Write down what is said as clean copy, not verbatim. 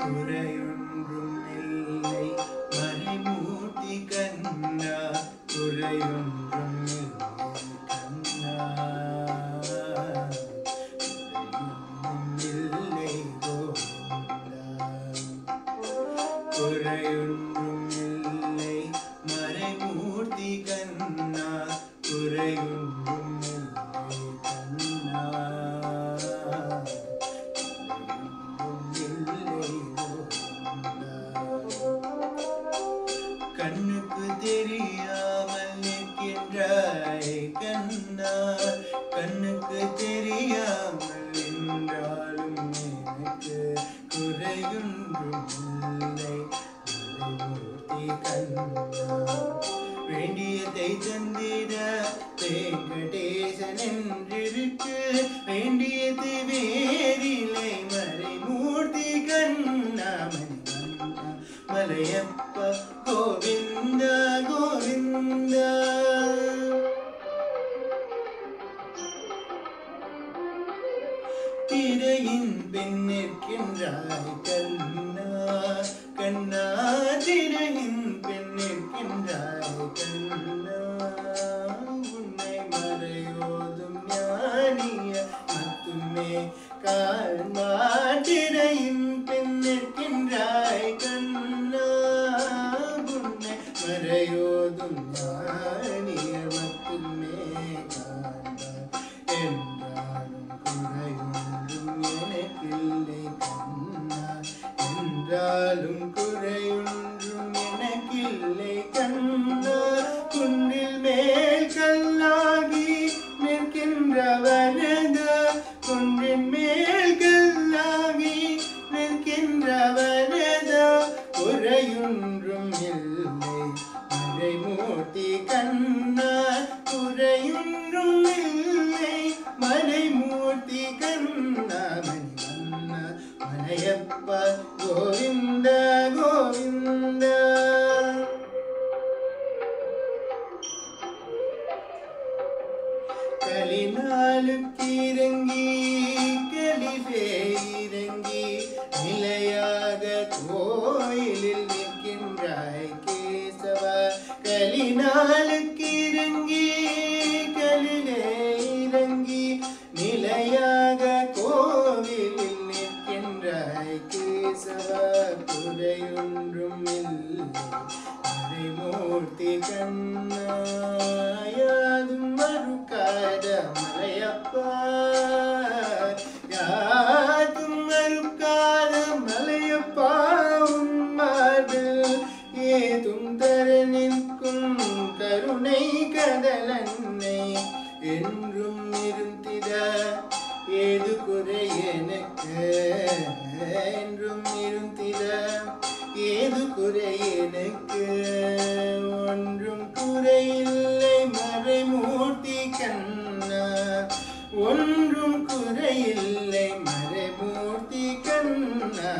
குறையொன்றும் இல்லை மறைமூர்த்தி கண்ணா குறையொன்றும் இல்லை குறையொன்றும் இல்லை மறைமூர்த்தி கண்ணா குறையொன்றும் இல்லை கண்ணுக்கு தெரியாமல் நிற்கின்றாய் கண்ணா கண்ணுக்கு தெரியாமல் நின்றாலும் எனக்கு குறையொன்றும் இல்லை மறைமூர்த்தி கண்ணா வேண்டியதை தந்திட வெங்கடேசன் என்றிருக்கு வேண்டியது வேறில்லை மறைமூர்த்தி கண்ணா மலையப்பா கோவிந்த கோவிந்த திரையின் பின் நிற்கின்றாய் கண்ணா கண்ணா திரையின் பின் நிற்கின்றாய் கண்ணா உன்னை மறையோதும் ஞானிய மட்டுமே காண்பா திரையின் பின் நிற்கின்றாய் கண்ணா உன்னை மறையோதும் ஞானிய மட்டுமே காண்பார் என்றாலும் குறையொன்றும் எனக்கில்லை கண்ணா என்றாலும் குறையொன்றும் எனக்கில்லை கண்ணா குன்றில் மேல் கல்லாகி நிற்கின்ற வரதா குன்றின் மேல் கல்லாகி நிற்கின்ற வரதா குறையொன்றும் இல்லை மறைமூர்த்தி கண்ணா குறையொன்றும் இல்லை மறைமூர்த்தி கண்ணா மணிவண்ணா மலையப்பா கோவிந்த கோவிந்த கலினாலுக்கு இறங்கி கலிவே இறங்கி நிலையாக கோயிலில் நிற்கின்றாய் கேசவா கலினாலுக்கு இறங்கி கலிலே இறங்கி நிலையாக கோவிலில் நிற்கின்றாய் கேசவா குறையொன்றும் இல்லை மறைமூர்த்தி கண்ணா யாதும் மறுக்காத மலையப்பா யாதும் மறுக்காத மலையப்பா உன் மார்பில் ஏதும் தர நிற்கும் கருணை கடலன்னை என்றும் இருந்திட ஏது குறை எனக்கு என்றும் இருந்திட ஏது குறை எனக்கு ஒன்றும் குறையில்லை மறைமூர்த்தி கண்ணா ஒன்றும் குறையில்லை மறைமூர்த்தி கண்ணா